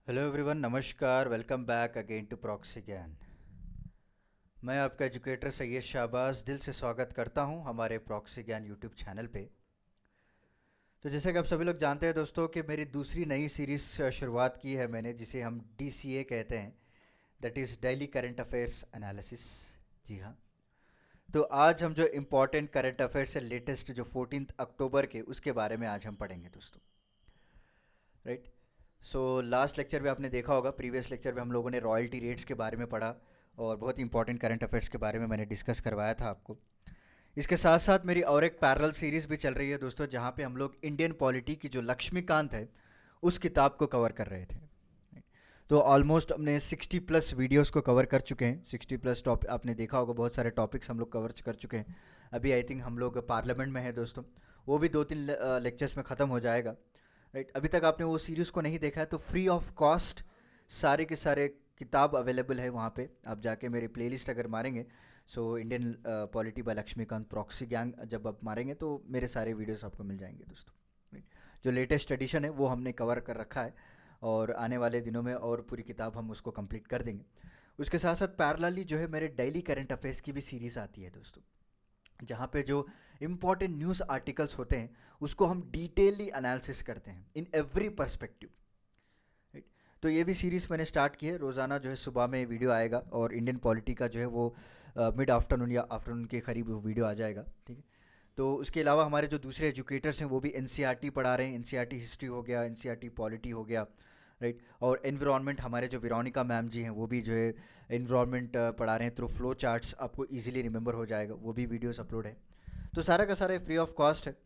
Hello everyone, नमस्कार। Welcome back again to proxy Gyan. मैं आपका एजुकेटर सैयद शाहबाज दिल से स्वागत करता हूं हमारे प्रॉक्सी ज्ञान यूट्यूब चैनल पे। तो जैसे कि आप सभी लोग जानते हैं दोस्तों कि मेरी दूसरी नई सीरीज़ शुरुआत की है मैंने, जिसे हम DCA कहते हैं, that is daily current affairs analysis. जी हाँ। तो आज हम जो इम्पोर्टेंट करंट अफेयर्स है लेटेस्ट, जो 14 अक्टूबर के, उसके बारे में आज हम पढ़ेंगे दोस्तों। राइट। सो लास्ट लेक्चर में आपने देखा होगा, प्रीवियस लेक्चर में हम लोगों ने रॉयल्टी रेट्स के बारे में पढ़ा और बहुत ही इंपॉर्टेंट करंट अफेयर्स के बारे में मैंने डिस्कस करवाया था आपको। इसके साथ साथ मेरी और एक पैरेलल सीरीज़ भी चल रही है दोस्तों, जहाँ पे हम लोग इंडियन पॉलिटी की जो लक्ष्मीकांत है उस किताब को कवर कर रहे थे। तो ऑलमोस्ट हमने 60+ वीडियोस को कवर कर चुके हैं। 60+ टॉपिक आपने देखा होगा, बहुत सारे टॉपिक्स हम लोग कवर कर चुके हैं। अभी आई थिंक हम लोग पार्लियामेंट में हैं दोस्तों, वो भी 2-3 लेक्चर्स में ख़त्म हो जाएगा। राइट। अभी तक आपने वो सीरीज़ को नहीं देखा है तो फ्री ऑफ कॉस्ट सारे के सारे किताब अवेलेबल है वहाँ पे। आप जाके मेरी प्लेलिस्ट अगर मारेंगे, so Indian polity by Laxmikanth proxy gang, जब आप मारेंगे तो मेरे सारे वीडियोस आपको मिल जाएंगे दोस्तों। राइट। जो लेटेस्ट एडिशन है वो हमने कवर कर रखा है और आने वाले दिनों में और पूरी किताब हम उसको कंप्लीट कर देंगे। उसके साथ साथ पैरेलली जो है मेरे डेली करंट अफेयर्स की भी सीरीज़ आती है दोस्तों, जहाँ पे जो इम्पॉर्टेंट न्यूज़ आर्टिकल्स होते हैं उसको हम डिटेलली एनालिसिस करते हैं इन एवरी पर्सपेक्टिव। राइट। तो ये भी सीरीज़ मैंने स्टार्ट की है। रोज़ाना जो है सुबह में वीडियो आएगा और इंडियन पॉलिटी का जो है वो मिड आफ्टरनून या आफ्टरनून के करीब वो वीडियो आ जाएगा। ठीक है। तो उसके अलावा हमारे जो दूसरे एजुकेटर्स हैं वो भी NCERT पढ़ा रहे हैं। NCERT हिस्ट्री हो गया, NCERT पॉलिटी हो गया। राइट। और एनवायरनमेंट, हमारे जो वेरोनिका मैम जी हैं वो भी जो है एनवायरनमेंट पढ़ा रहे हैं थ्रू फ्लो चार्ट्स, आपको इजीली रिमेंबर हो जाएगा, वो भी वीडियोस अपलोड है। तो सारा का सारा फ्री ऑफ कॉस्ट है।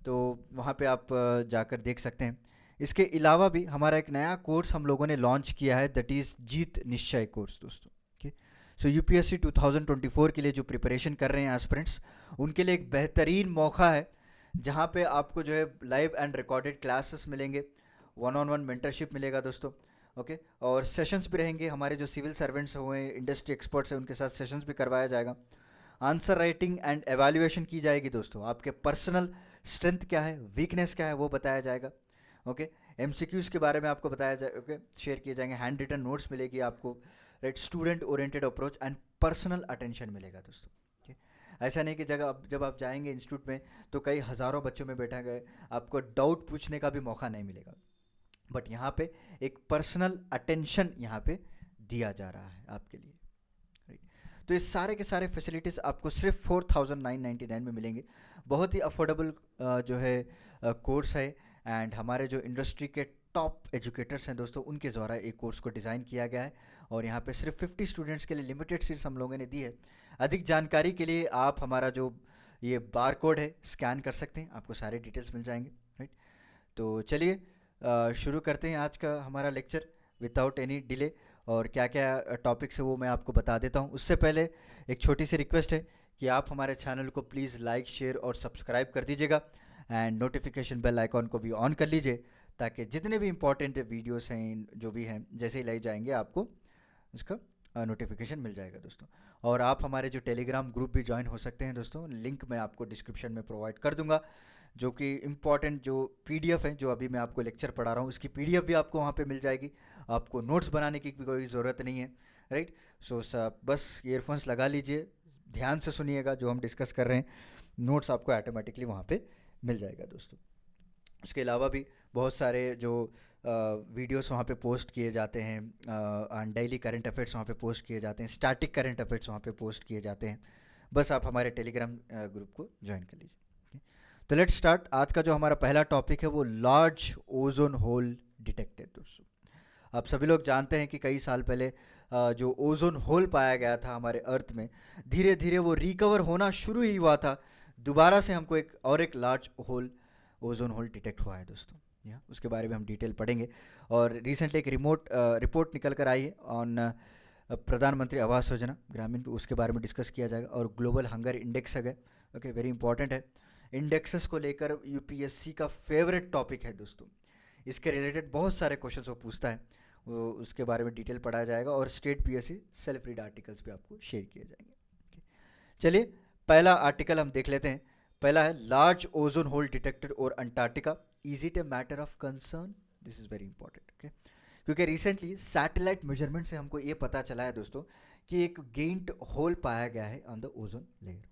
तो वहाँ पे आप जाकर देख सकते हैं। इसके अलावा भी हमारा एक नया कोर्स हम लोगों ने लॉन्च किया है, दैट इज़ जीत निश्चय कोर्स दोस्तों। ओके। सो UPSC 2024 के लिए जो प्रिपरेशन कर रहे हैं एस्पिरेंट्स, उनके लिए एक बेहतरीन मौका है, जहाँ पे आपको जो है लाइव एंड रिकॉर्डेड क्लासेस मिलेंगे, वन ऑन वन मेंटरशिप मिलेगा दोस्तों। ओके। और सेशंस भी रहेंगे, हमारे जो सिविल सर्वेंट्स हुए हैं, इंडस्ट्री एक्सपर्ट्स हैं, उनके साथ सेशंस भी करवाया जाएगा। आंसर राइटिंग एंड एवेल्युएशन की जाएगी दोस्तों। आपके पर्सनल स्ट्रेंथ क्या है, वीकनेस क्या है, वो बताया जाएगा। ओके। MCQs के बारे में आपको बताया जाए, ओके, शेयर किए जाएंगे। हैंड रिटन नोट्स मिलेगी आपको। Right. Student oriented approach and personal attention मिलेगा दोस्तों। ठीक है। ऐसा नहीं कि जब आप जाएंगे इंस्टीट्यूट में तो कई हज़ारों बच्चों में बैठा गए, आपको डाउट पूछने का भी मौका नहीं मिलेगा। बट यहाँ पे एक पर्सनल अटेंशन यहाँ पे दिया जा रहा है आपके लिए। राइट। तो ये सारे के सारे फैसिलिटीज़ आपको सिर्फ 4999 में मिलेंगे। बहुत ही अफोर्डेबल जो है कोर्स है। एंड हमारे जो इंडस्ट्री के टॉप एजुकेटर्स हैं दोस्तों, उनके द्वारा एक कोर्स को डिज़ाइन किया गया है और यहाँ पे सिर्फ 50 स्टूडेंट्स के लिए लिमिटेड सीट्स हम लोगों ने दी है। अधिक जानकारी के लिए आप हमारा जो ये बार कोड है स्कैन कर सकते हैं, आपको सारे डिटेल्स मिल जाएंगे। राइट। तो चलिए शुरू करते हैं आज का हमारा लेक्चर विदाउट एनी डिले। और क्या क्या टॉपिक्स है वो मैं आपको बता देता हूँ। उससे पहले एक छोटी सी रिक्वेस्ट है कि आप हमारे चैनल को प्लीज़ लाइक, शेयर और सब्सक्राइब कर दीजिएगा एंड नोटिफिकेशन बेल आइकॉन को भी ऑन कर लीजिए, ताकि जितने भी इंपॉर्टेंट वीडियोस हैं जो भी हैं जैसे ही लाई जाएंगे आपको उसका नोटिफिकेशन मिल जाएगा दोस्तों। और आप हमारे जो टेलीग्राम ग्रुप भी ज्वाइन हो सकते हैं दोस्तों, लिंक मैं आपको डिस्क्रिप्शन में प्रोवाइड कर दूंगा। जो कि इम्पॉर्टेंट जो PDF है, जो अभी मैं आपको लेक्चर पढ़ा रहा हूँ, उसकी PDF भी आपको वहाँ पे मिल जाएगी। आपको नोट्स बनाने की भी कोई ज़रूरत नहीं है। राइट। सो बस ईयरफोन्स लगा लीजिए, ध्यान से सुनिएगा जो हम डिस्कस कर रहे हैं। नोट्स आपको ऑटोमेटिकली वहाँ पे मिल जाएगा दोस्तों। उसके अलावा भी बहुत सारे जो वीडियोस वहाँ पे पोस्ट किए जाते हैं, डेली करंट अफेयर्स वहाँ पे पोस्ट किए जाते हैं, स्टैटिक करंट अफेयर्स वहाँ पे पोस्ट किए जाते हैं। बस आप हमारे टेलीग्राम ग्रुप को ज्वाइन कर लीजिए। तो लेट्स स्टार्ट। आज का जो हमारा पहला टॉपिक है वो लार्ज ओजोन होल डिटेक्टेड दोस्तों। आप सभी लोग जानते हैं कि कई साल पहले जो ओजोन होल पाया गया था हमारे अर्थ में, धीरे धीरे वो रिकवर होना शुरू ही हुआ था। दोबारा से हमको एक large whole ozone hole detect हुआ है दोस्तों। या उसके बारे में हम डिटेल पढ़ेंगे। और रिसेंटली एक रिपोर्ट निकल कर आई है ऑन प्रधानमंत्री आवास योजना ग्रामीण, तो उसके बारे में डिस्कस किया जाएगा। और ग्लोबल हंगर इंडेक्स है, ओके, वेरी इंपॉर्टेंट है। इंडेक्सेस को लेकर UPSC का फेवरेट टॉपिक है दोस्तों। इसके रिलेटेड बहुत सारे क्वेश्चंस वो पूछता है, वो उसके बारे में डिटेल पढ़ाया जाएगा। और state PSC self read articles भी आपको शेयर किए जाएंगे। चलिए पहला आर्टिकल हम देख लेते हैं। पहला है लार्ज ओजोन होल डिटेक्टेड और Antarctica, is it a matter of concern? This is very important. Okay. क्योंकि रिसेंटली सैटेलाइट मेजरमेंट से हमको ये पता चला है दोस्तों कि एक गेंट होल पाया गया है on the ozone layer.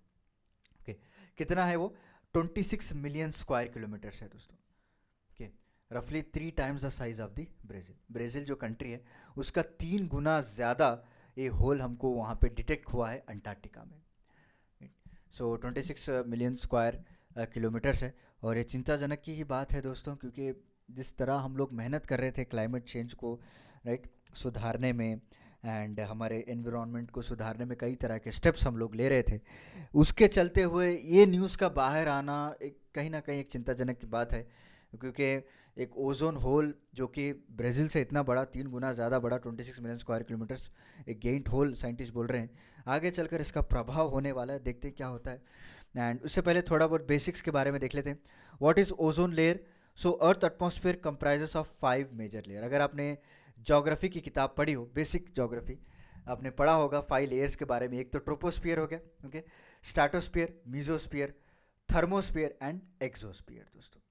Okay, कितना है वो? 26 मिलियन स्क्वायर किलोमीटर्स है दोस्तों। ओके, रफली 3 times the size of the Brazil. Brazil जो कंट्री है उसका 3 गुना ज़्यादा ये होल हमको वहाँ पे डिटेक्ट हुआ है अंटार्कटिका में। सो 26 मिलियन स्क्वायर किलोमीटर्स है। और ये चिंताजनक की ही बात है दोस्तों, क्योंकि जिस तरह हम लोग मेहनत कर रहे थे क्लाइमेट चेंज को राइट सुधारने में एंड हमारे एनवायरनमेंट को सुधारने में कई तरह के स्टेप्स हम लोग ले रहे थे, उसके चलते हुए ये न्यूज़ का बाहर आना एक कहीं ना कहीं एक चिंताजनक की बात है। क्योंकि एक ओजोन होल जो कि ब्राज़ील से इतना बड़ा, 3 गुना ज़्यादा बड़ा, 26 मिलियन स्क्वायर किलोमीटर्स, एक गेंट होल साइंटिस्ट बोल रहे हैं, आगे चलकर इसका प्रभाव होने वाला है। देखते हैं क्या होता है। एंड उससे पहले थोड़ा बहुत बेसिक्स के बारे में देख लेते हैं। What is ozone layer? So earth atmosphere comprises of 5 major layer. अगर आपने ज्योग्राफी की किताब पढ़ी हो, बेसिक ज्योग्राफी, आपने पढ़ा होगा 5 लेयर्स के बारे में। एक तो ट्रोपोस्फियर हो गया, okay, stratosphere, mesosphere, thermosphere and exosphere दोस्तों।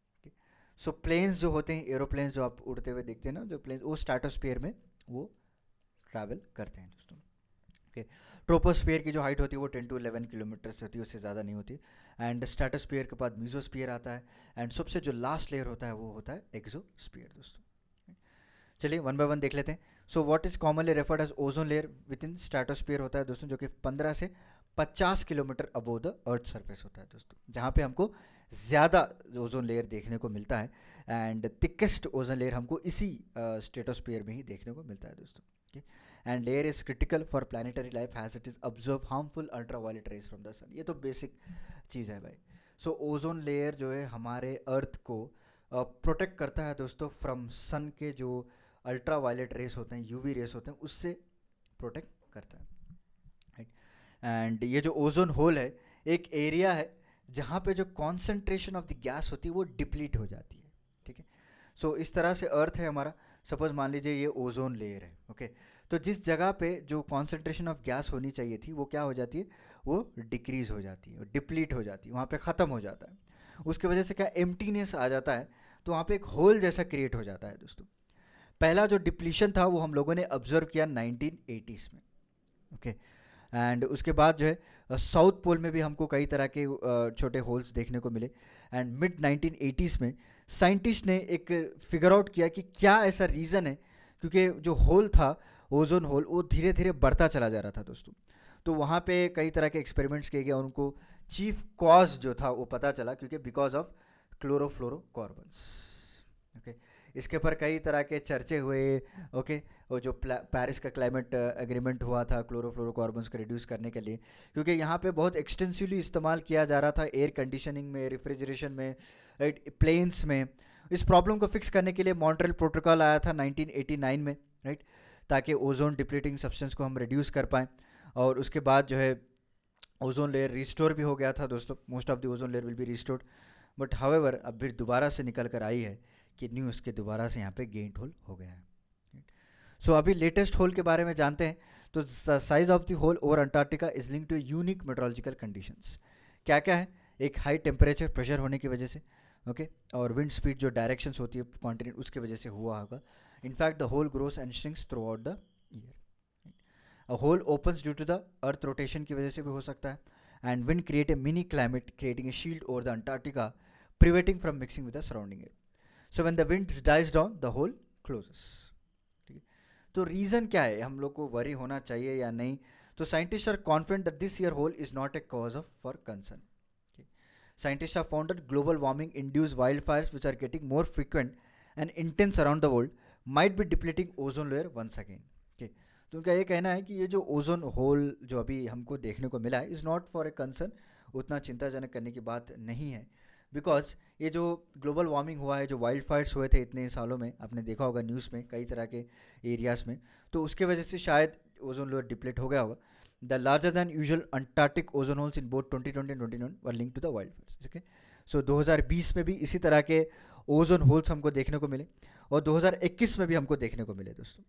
सो प्लेन्स जो होते हैं, एरोप्लेन्स जो आप उड़ते हुए देखते हैं ना, जो प्लेन्स, वो स्ट्रैटोस्फियर में वो ट्रैवल करते हैं दोस्तों। ओके, ट्रोपोस्फियर की जो हाइट होती है वो 10 to 11 किलोमीटर्स होती है, उससे ज़्यादा नहीं होती। एंड स्ट्रैटोस्फियर के बाद मीजोस्फियर आता है। एंड सबसे जो लास्ट लेयर होता है वो होता है एक्सोस्फियर दोस्तों। चलिए वन बाय वन देख लेते हैं। So what is commonly referred as ozone layer with in stratosphere होता है दोस्तों, जो कि 15 से 50 kilometre above the earth surface होता है दोस्तों, जहाँ पे हमको ज़्यादा ओजोन लेयर देखने को मिलता है। एंड थिकेस्ट ओजोन लेयर हमको इसी स्ट्रेटोस्फियर में ही देखने को मिलता है दोस्तों। And layer is critical for planetary life has it is observe harmful ultraviolet rays from the sun. ये तो बेसिक चीज़ है भाई। सो ओजोन लेयर जो है हमारे अर्थ को प्रोटेक्ट करता है दोस्तों फ्रॉम सन के जो अल्ट्रावायलेट रेस होते हैं, यूवी रेस होते हैं, उससे प्रोटेक्ट करता है राइट। एंड ये जो ओजोन होल है एक एरिया है जहाँ पे जो कॉन्सेंट्रेशन ऑफ द गैस होती है वो डिप्लीट हो जाती है, ठीक है। सो इस तरह से अर्थ है हमारा, सपोज मान लीजिए ये ओजोन लेयर है, ओके। तो जिस जगह पे जो कॉन्सेंट्रेशन ऑफ गैस होनी चाहिए थी वो क्या हो जाती है, वो डिक्रीज हो जाती है, डिप्लीट हो जाती है, वहाँ पे ख़त्म हो जाता है। उसके वजह से क्या एम्प्टीनेस आ जाता है, तो वहाँ पे एक होल जैसा क्रिएट हो जाता है दोस्तों। पहला जो डिप्लीशन था वो हम लोगों ने ऑब्जर्व किया 1980s में, ओके। एंड उसके बाद जो है साउथ पोल में भी हमको कई तरह के छोटे होल्स देखने को मिले। एंड मिड 1980s में साइंटिस्ट ने एक फिगर आउट किया कि क्या ऐसा रीज़न है, क्योंकि जो होल था ओजोन होल वो धीरे धीरे बढ़ता चला जा रहा था दोस्तों। तो वहाँ पे कई तरह के एक्सपेरिमेंट्स किए गए, उनको चीफ कॉज जो था वो पता चला, क्योंकि बिकॉज ऑफ क्लोरोफ्लोरोकार्बन्स, ओके। इसके ऊपर कई तरह के चर्चे हुए, ओके। वो जो पेरिस का क्लाइमेट एग्रीमेंट हुआ था क्लोरोफ्लोरोकार्बन्स को रिड्यूस करने के लिए, क्योंकि यहाँ पे बहुत एक्सटेंसिवली इस्तेमाल किया जा रहा था एयर कंडीशनिंग में, रेफ्रिजरेशन में, राइट, प्लेन्स में। इस प्रॉब्लम को फिक्स करने के लिए मॉन्ट्रियल प्रोटोकॉल आया था 1989 में, राइट, ताकि ओजोन डिप्लीटिंग सब्सटेंस को हम रिड्यूस कर पाएँ। और उसके बाद जो है ओजोन लेयर रिस्टोर भी हो गया था दोस्तों, most of the ozone layer will be restored. But however अब फिर दोबारा से निकल कर आई है कि न्यूज़ के दोबारा से यहाँ पे गेंट होल हो गया है। सो अभी लेटेस्ट होल के बारे में जानते हैं। तो size of the hole over Antarctica is link to unique meteorological conditions. क्या क्या है, एक हाई टेम्परेचर प्रेशर होने की वजह से, ओके, और विंड स्पीड जो डायरेक्शंस होती है कॉन्टिनेंट उसकी वजह से हुआ होगा। In fact the hole grows and shrinks throughout the year. A hole opens due to the earth rotation की वजह से भी हो सकता है। And wind create a mini climate creating a shield over the Antarctica preventing from mixing with the surrounding air. So when the wind dies down the hole closes, ठीक है। तो रीज़न क्या है, हम लोग को वरी होना चाहिए या नहीं? तो scientist are confident that this year hole is not a cause of for concern. Scientists have found that global warming induced wildfires which are getting more frequent and intense around the world might be depleting ozone layer once again, okay। तो उनका ये कहना है कि ये जो ozone hole जो अभी हमको देखने को मिला है is not for a concern, उतना चिंताजनक करने की बात नहीं है। बिकॉज ये जो ग्लोबल वार्मिंग हुआ है, जो वाइल्ड फायर्स हुए थे इतने सालों में, आपने देखा होगा न्यूज़ में कई तरह के एरियाज़ में, तो उसके वजह से शायद ओजोन लेयर डिप्लीट हो गया होगा। The larger than usual Antarctic ozone holes in both 2020 and 2021 were linked to the wildfires, okay। So 2020 में भी इसी तरह के ओजोन होल्स हमको देखने को मिले और 2021 में भी हमको देखने को मिले दोस्तों।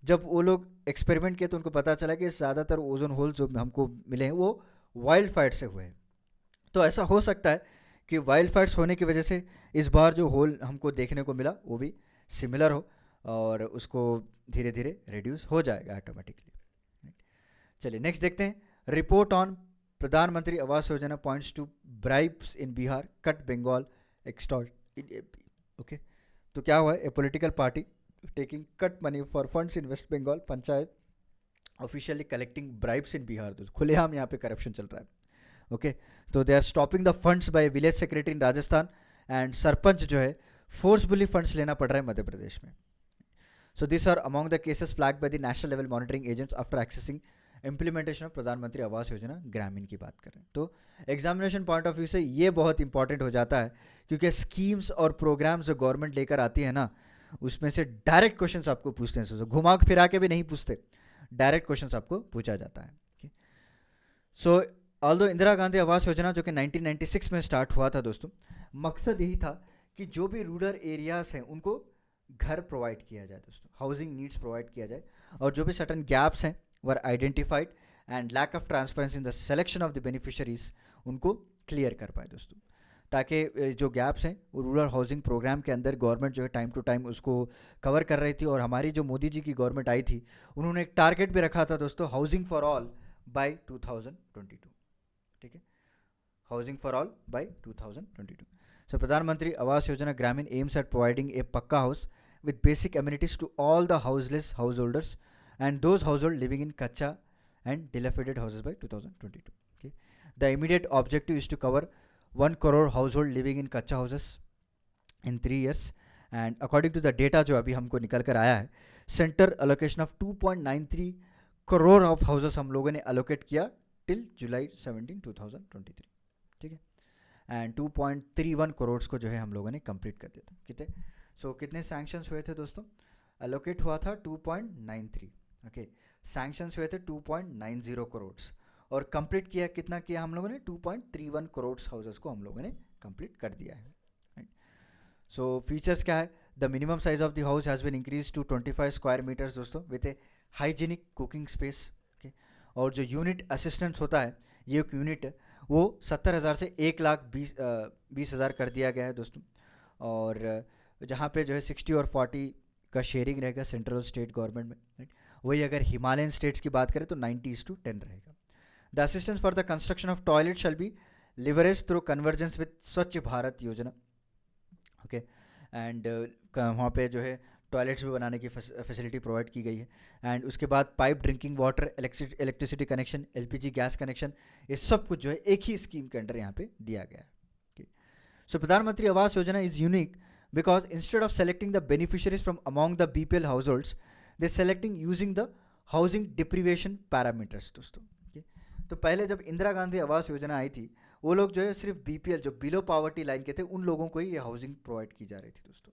जब वो लोग एक्सपेरिमेंट किए तो उनको पता चला कि ज़्यादातर ओजोन होल्स जो हमको मिले हैं वो वाइल्ड फायर से हुए हैं। तो ऐसा हो सकता है कि वाइल्ड फायर्स होने की वजह से इस बार जो होल हमको देखने को मिला वो भी सिमिलर हो। और उसको धीरे धीरे रिड्यूस हो जाएगा ऑटोमेटिकली। चलिए नेक्स्ट देखते हैं, report on Pradhanmantri Awas Yojana points to bribes in Bihar, cut Bengal, extort in AP. Okay, तो क्या हुआ है, a political party taking cut money for funds in west Bengal panchayat officially collecting bribes in Bihar. तो खुलेआम यहाँ पे करप्शन चल रहा है। ओके, तो they are stopping the funds by village secretary in Rajasthan, and sarpanch जो है फोर्सफुली फंड्स लेना पड़ रहा है मध्य प्रदेश में। So this are among the cases flagged by the national level monitoring agents after accessing implementation of Pradhanmantri Awas योजना ग्रामीण की बात करें तो एग्जामिनेशन पॉइंट ऑफ व्यू से ये बहुत इंपॉर्टेंट हो जाता है, क्योंकि स्कीम्स और प्रोग्राम्स जो गवर्नमेंट लेकर आती है ना, उसमें से डायरेक्ट क्वेश्चंस आपको पूछते हैं, सोचो घुमा फिरा के भी नहीं पूछते, डायरेक्ट क्वेश्चंस आपको पूछा जाता है। सो ऑल्दो इंदिरा गांधी आवास योजना जो कि 1996 में स्टार्ट हुआ था दोस्तों, मकसद यही था कि जो भी रूरल एरियाज हैं उनको घर प्रोवाइड किया जाए दोस्तों, हाउसिंग नीड्स प्रोवाइड किया जाए, और जो भी सर्टन गैप्स हैं were identified and lack of transparency in the selection of the beneficiaries उनको क्लियर कर पाए दोस्तों, ताकि जो गैप्स हैं वो रूरल हाउसिंग प्रोग्राम के अंदर गवर्नमेंट जो है टाइम टू टाइम उसको कवर कर रही थी। और हमारी जो मोदी जी की गवर्नमेंट आई थी उन्होंने एक टारगेट भी रखा था दोस्तों, हाउसिंग फॉर ऑल बाय 2022। ठीक है, हाउसिंग फॉर ऑल बाय 2022। सो प्रधानमंत्री आवास योजना ग्रामीण aims at providing A pucca house with basic amenities to all the houseless householders and those households living in kacha and dilapidated houses by 2022. Okay, the immediate objective is to cover 1 crore household living in kacha houses in 3 years, and according to the data जो अभी हमको निकल कर आया है, centre allocation of 2.93 crore of houses हम लोगों ने allocate किया टिल जुलाई 17 2023। ठीक है, एंड 2.31 करोड़ को जो है हम लोगों ने कंप्लीट कर दिया था। कितने कितने सैंक्शंस हुए थे दोस्तों, एलोकेट हुआ था 2.93। ओके, सैंक्शंस हुए थे 2.90 करोड़, और कंप्लीट किया कितना किया हम लोगों ने, 2.31 करोड़ हाउसेस को हम लोगों ने कंप्लीट कर दिया है। राइट, सो फीचर्स क्या है, the minimum size of the house has been increase to 25 square metres दोस्तों, with a hygienic cooking space. Okay, और जो यूनिट असिस्टेंस होता है, ये एक यूनिट है वो 70,000 से 1,20,000 कर दिया गया है दोस्तों, और जहाँ पे जो है 60 और 40 का शेयरिंग रहेगा सेंट्रल और स्टेट गवर्नमेंट में। राइट, वही अगर हिमालयन स्टेट्स की बात करें तो 90:10 रहेगा। The assistance for the construction of toilet shall be leverage through convergence with स्वच्छ भारत योजना। ओके, एंड वहाँ पे जो है टॉयलेट्स भी बनाने की फैसिलिटी प्रोवाइड की गई है, एंड उसके बाद pipe drinking water, electricity connection, LPG gas connection, ये सब कुछ जो है एक ही स्कीम के अंडर यहाँ पे दिया गया है। सो प्रधानमंत्री आवास योजना is unique because instead of selecting the beneficiaries from among the BPL households, they selecting using the housing deprivation parameters दोस्तों। okay? तो पहले जब इंदिरा गांधी आवास योजना आई थी, वो लोग जो है सिर्फ बीपीएल जो बिलो पावर्टी लाइन के थे उन लोगों को ही ये हाउसिंग प्रोवाइड की जा रही थी दोस्तों।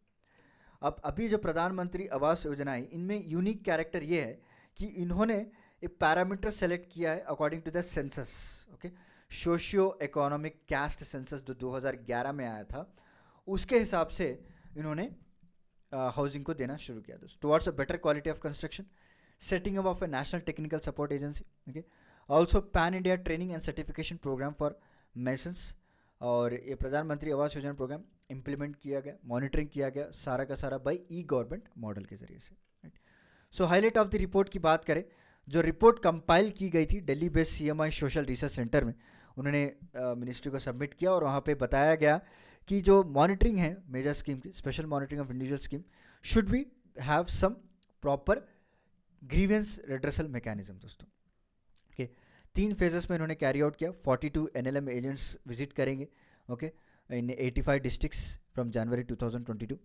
अब अभी जो प्रधानमंत्री आवास योजना है, इनमें यूनिक कैरेक्टर ये है कि इन्होंने एक पैरामीटर सेलेक्ट किया है according to the census. Okay, socio economic caste census जो 2011 में आया था, उसके हिसाब से इन्होंने हाउसिंग को देना शुरू किया दोस्तों। Towards a better quality of construction, setting up of a national technical support agency. Okay, also pan India training and certification programme for masons, और ये प्रधानमंत्री आवास योजना प्रोग्राम इंप्लीमेंट किया गया, मॉनिटरिंग किया गया सारा का सारा बाई ई गवर्नमेंट मॉडल के जरिए से। Right, so highlight of the report की बात करें, जो रिपोर्ट कंपाइल की गई थी Delhi based CMI social research centre में, उन्होंने मिनिस्ट्री को सबमिट किया, और वहाँ पे बताया गया कि जो मॉनिटरिंग है मेजर स्कीम की, special monitoring of individual scheme should be have some proper grievance redressal mechanism दोस्तों। ओके, 3 फेजेस में इन्होंने कैरी आउट किया। 42 एनएलएम एजेंट्स विजिट करेंगे, okay, in 85 districts from January 2022,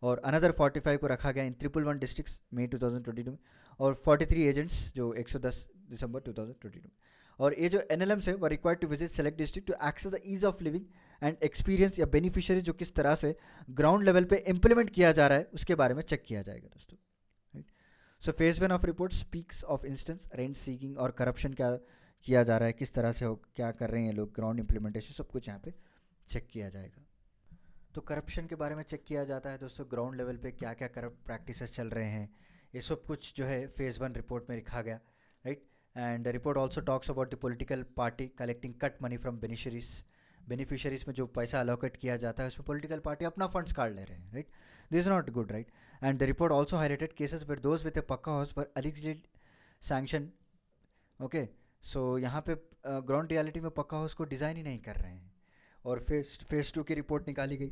और अनदर 45 को रखा गया इन 111 डिस्ट्रिक्ट्स मई 2022 में, और 43 एजेंट्स जो 110 दिसंबर 2022 में। और ये जो एनएलएम्स है वो required to visit select district to access the ease of living and experience या बेनिफिशियरी जो किस तरह से ग्राउंड लेवल पे इंप्लीमेंट किया जा रहा है उसके बारे में चेक किया जाएगा दोस्तों। Right, so phase 1 of report speaks of instance rent seeking और करप्शन क्या किया जा रहा है, किस तरह से हो, क्या कर रहे हैं लोग, ग्राउंड इंप्लीमेंटेशन सब कुछ यहाँ पे चेक किया जाएगा। तो करप्शन के बारे में चेक किया जाता है दोस्तों, ग्राउंड लेवल पे क्या क्या करप्ट प्रैक्टिसेस चल रहे हैं, ये सब कुछ जो है फेज़ 1 रिपोर्ट में लिखा गया। Right, and the report also talks about the political party collecting cut money from beneficiaries beneficiaries में जो पैसा अलोकेट किया जाता है उसमें पॉलिटिकल पार्टी अपना फंड्स काट ले रहे हैं, right. This is not good, right. And the report also highlighted cases where those with a pucca house for eligible sanction. Okay, so यहाँ पे ग्राउंड रियलिटी में पक्का हाउस को डिज़ाइन ही नहीं कर रहे हैं. और फेज़ 2 की रिपोर्ट निकाली गई,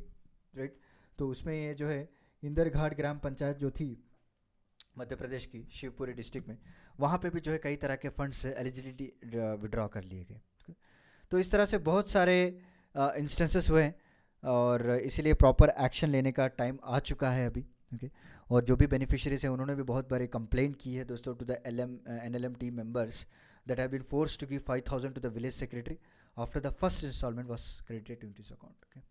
राइट. तो उसमें ये जो है इंदरघाट ग्राम पंचायत जो थी मध्य प्रदेश की शिवपुरी डिस्ट्रिक्ट में, वहाँ पे भी जो है कई तरह के फंड्स एलिजिबिलिटी विड्रॉ कर लिए गए. तो इस तरह से बहुत सारे इंस्टेंसेस हुए हैं और इसीलिए प्रॉपर एक्शन लेने का टाइम आ चुका है अभी. ओके, और जो भी बेनिफिशियरीज हैं उन्होंने भी बहुत बारी कंप्लेंट की है दोस्तों to the NLM team members that have been forced to give 5,000 to the village secretary after the first installment was credited into his account. Okay?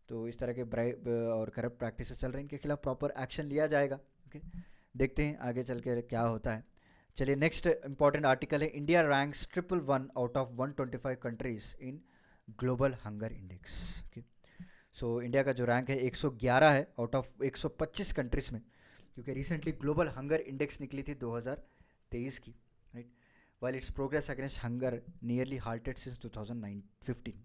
तो इस तरह के ब्राइब और करप्ट प्रैक्टिसेस चल रहे हैं, इनके खिलाफ प्रॉपर एक्शन लिया जाएगा. ओके, देखते हैं आगे चल के क्या होता है. चलिए नेक्स्ट इंपॉर्टेंट आर्टिकल है, India ranks 111 out of 125 countries in global hunger index. Okay, so India का जो रैंक है 111 है आउट ऑफ 125 कंट्रीज़ में, क्योंकि रिसेंटली ग्लोबल हंगर इंडेक्स निकली थी 2023 की, right. while its progress against hunger nearly halted since 2015.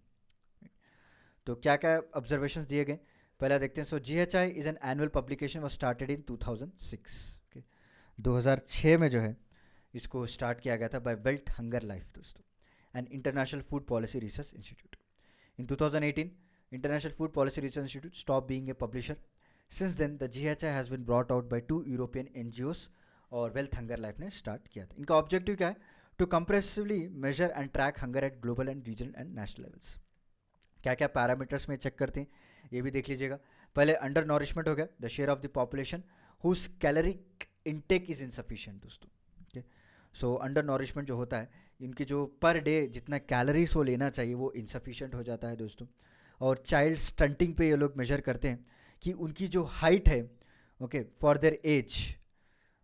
तो क्या क्या ऑब्जर्वेशंस दिए गए पहले देखते हैं. So GHI is an annual publication was started in 2006. Okay, 2006 में जो है इसको स्टार्ट किया गया था बाय वेल्थ हंगर लाइफ दोस्तों and international food policy research institute. In 2018 international food policy research institute stop being a publisher. Since then the GHI has been brought out by 2 European NGOs और Welthungerhilfe ने start किया था. इनका objective क्या है? To comprehensively measure and track hunger at global and regional and national levels. क्या क्या parameters में चेक करते हैं ये भी देख लीजिएगा. पहले अंडर नॉरिशमेंट हो गया, the share of the population whose caloric intake is insufficient दोस्तों. ओके, सो अंडर नॉरिशमेंट जो होता है, इनकी जो पर डे जितना कैलोरीज वो लेना चाहिए वो इनसफिशिएंट हो जाता है दोस्तों. और चाइल्ड स्टंटिंग पे ये लोग मेजर करते हैं कि उनकी जो हाइट है, ओके, फॉर देयर एज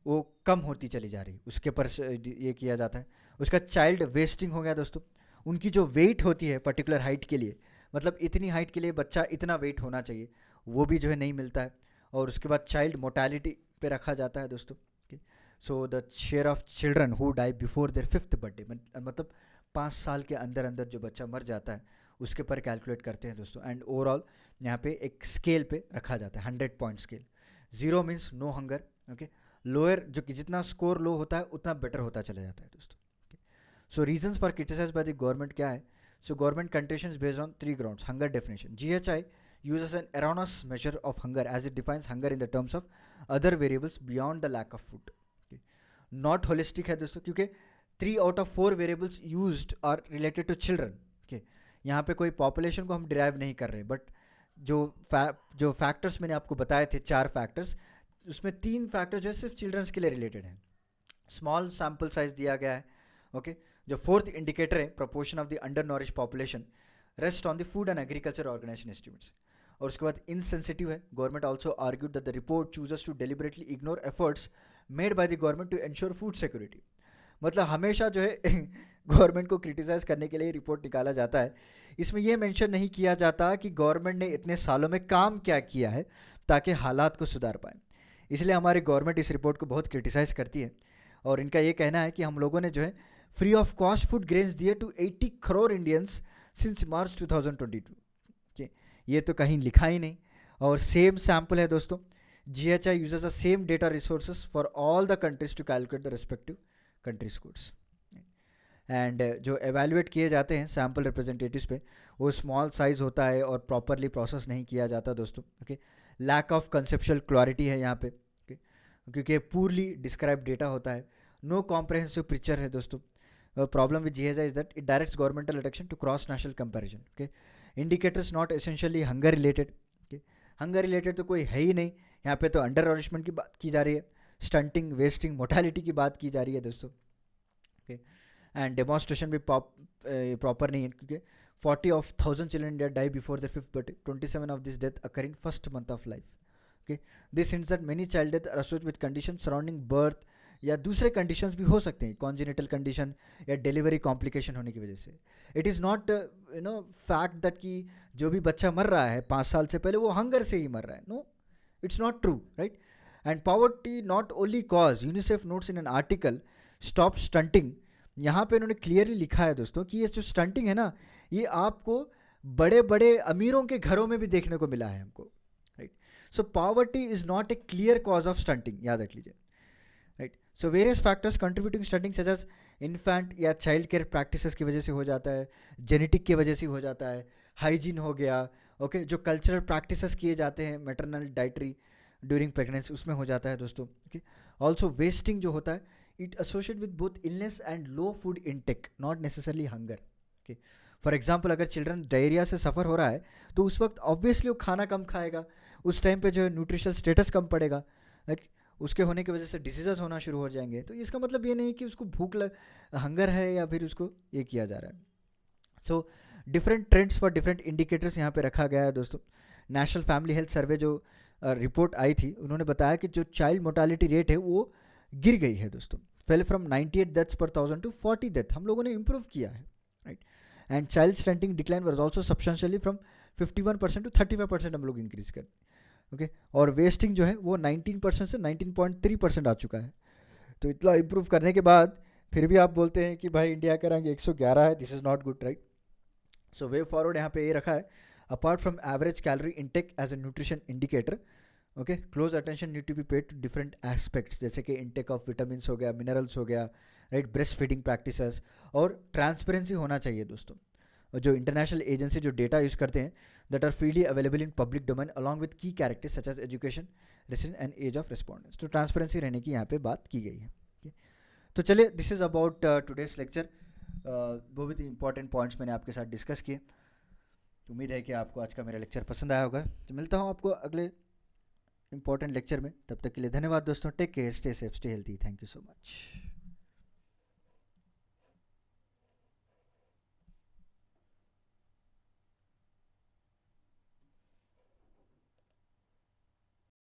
वो कम होती चली जा रही, उसके पर ये किया जाता है. उसका चाइल्ड वेस्टिंग हो गया दोस्तों. उनकी जो वेट होती है पर्टिकुलर हाइट के लिए, मतलब इतनी हाइट के लिए बच्चा इतना वेट होना चाहिए, वो भी जो है नहीं मिलता है. और उसके बाद चाइल्ड मोर्टेलिटी पे रखा जाता है दोस्तों. So the share of children who die before their 5th birthday, मतलब 5 साल के अंदर अंदर जो बच्चा मर जाता है उसके पर कैलकुलेट करते हैं दोस्तों. एंड ओवरऑल यहाँ पे एक स्केल पे रखा जाता है, 100 point scale. 0 means no hunger. Okay, lower जो कि जितना स्कोर लो होता है उतना बेटर होता चला जाता है दोस्तों. So reasons for criticise by the government क्या है? So government contentions based on 3 grounds. Hunger definition, GHI uses an erroneous measure of hunger as it defines hunger in the terms of other variables beyond the lack of food. Okay. Not holistic है दोस्तों, क्योंकि 3 out of 4 variables used are related to children. Okay. यहाँ पे कोई population को हम derive नहीं कर रहे, बट जो फैक्टर्स मैंने आपको बताए थे 4 फैक्टर्स, उसमें 3 फैक्टर जो है सिर्फ चिल्ड्रंस के लिए रिलेटेड हैं. स्मॉल सैम्पल साइज दिया गया है. ओके, जो 4th इंडिकेटर है proportion of the undernourished population rest on the food and agriculture organisation estimates. और उसके बाद इनसेंसिटिव है. Government also argued that the report chooses to deliberately ignore efforts made by the government to ensure food security. मतलब हमेशा जो है government को criticise करने के लिए रिपोर्ट निकाला जाता है. इसमें यह मेंशन नहीं किया जाता कि गवर्नमेंट ने इतने सालों में काम क्या किया है ताकि हालात को सुधार पाए. इसलिए हमारी गवर्नमेंट इस रिपोर्ट को बहुत क्रिटिसाइज़ करती है. और इनका ये कहना है कि हम लोगों ने जो है free of cost food grains दिए to 80 crore Indians since March 2022. ये तो कहीं लिखा ही नहीं. और सेम सैम्पल है दोस्तों. GHI uses the same data resources for all the countries to calculate the respective countries codes. And जो एवेल्युएट किए जाते हैं सैम्पल रिप्रेजेंटेटिव्स पे, वो स्मॉल साइज होता है और प्रॉपरली प्रोसेस नहीं किया जाता दोस्तों. Okay, lack of conceptual clarity है यहाँ पे, क्योंकि पूरली डिस्क्राइब डेटा होता है. नो कॉम्प्रहेंसिव पिक्चर है दोस्तों. Problem with GHI is that it directs governmental attention to cross national comparison. Okay, indicators not essentially hunger related. Okay, hunger related तो कोई है ही नहीं यहाँ पे. तो अंडर नॉरिशमेंट की बात की जा रही है, स्टंटिंग, वेस्टिंग, मोर्टेलिटी की बात की जा रही है दोस्तों. ओके, एंड डेमोन्स्ट्रेशन भी प्रॉपर नहीं है, क्योंकि 40,000 children India die before the 5th birthday, 27 of this death occurring first month of life. Okay, this hints that many child death are associated with condition surrounding birth, या दूसरे conditions भी हो सकते हैं, कॉन्जेनिटल कंडीशन या delivery complication होने की वजह से. It is not fact that कि जो भी बच्चा मर रहा है 5 साल से पहले वो हंगर से ही मर रहा है. No, it's not true, right. And poverty not only cause, UNICEF notes in an article stop stunting. यहाँ पे उन्होंने क्लियरली लिखा है दोस्तों कि ये जो स्टंटिंग है ना, ये आपको बड़े बड़े अमीरों के घरों में भी देखने को मिला है हमको, right. So poverty is not a clear cause of stunting, याद रख लीजिए, right. So various factors contributing stunting such as infant या चाइल्ड केयर प्रैक्टिसेस की वजह से हो जाता है, जेनेटिक की वजह से हो जाता है, हाइजीन हो गया, ओके, जो कल्चरल प्रैक्टिसेस किए जाते हैं मैटरनल डाइटरी ड्यूरिंग प्रेगनेंसी उसमें हो जाता है दोस्तों, ओके। ऑल्सो वेस्टिंग जो होता है it associate with both illness and low food intake, not necessarily hunger, okay. For example अगर चिल्ड्रन डायरिया से सफ़र हो रहा है तो उस वक्त ऑब्वियसली वो खाना कम खाएगा, उस टाइम पे जो है न्यूट्रिशनल स्टेटस कम पड़ेगा, राइट। उसके होने की वजह से डिसीजेस होना शुरू हो जाएंगे, तो इसका मतलब ये नहीं कि उसको हंगर है या फिर उसको ये किया जा रहा है। So different trends for different indicators यहाँ पे रखा गया है दोस्तों। नेशनल फैमिली हेल्थ सर्वे जो रिपोर्ट आई थी उन्होंने बताया कि जो चाइल्ड मोर्टालिटी रेट है वो गिर गई है दोस्तों, फेल फ्रॉम 98 डेथ्स पर 1000 टू 40 डेथ, हम लोगों ने इंप्रूव किया है, right. And child stunting decline was also substantially from 51% to 35% हम लोग इंक्रीज कर, ओके। और वेस्टिंग जो है वो 19% से 19.3% आ चुका है। तो इतना इंप्रूव करने के बाद फिर भी आप बोलते हैं कि भाई इंडिया का रैंक 111 है, this is not good, right. So way forward यहाँ पे ये रखा है, apart from average calorie intake as a nutrition indicator, okay, close attention need to be paid to different aspects, जैसे कि इनटेक ऑफ विटामिन हो गया, मिनरल्स हो गया, राइट, ब्रेस्ट फीडिंग प्रैक्टिसेस, और ट्रांसपेरेंसी होना चाहिए दोस्तों। और जो इंटरनेशनल एजेंसी जो डेटा यूज़ करते हैं that are freely available in public domain along with key characters such as education, residence and age of respondents, तो ट्रांसपेरेंसी रहने की यहाँ पे बात की गई है, okay? तो चलिए, this is about today's lecture. बहुत ही इंपॉर्टेंट पॉइंट्स मैंने आपके साथ डिस्कस किए। उम्मीद है कि आपको आज का मेरा लेक्चर पसंद आया होगा। तो मिलता हूँ आपको अगले इंपॉर्टेंट लेक्चर में, तब तक के लिए धन्यवाद दोस्तों, take care, stay safe, stay healthy, thank you so much.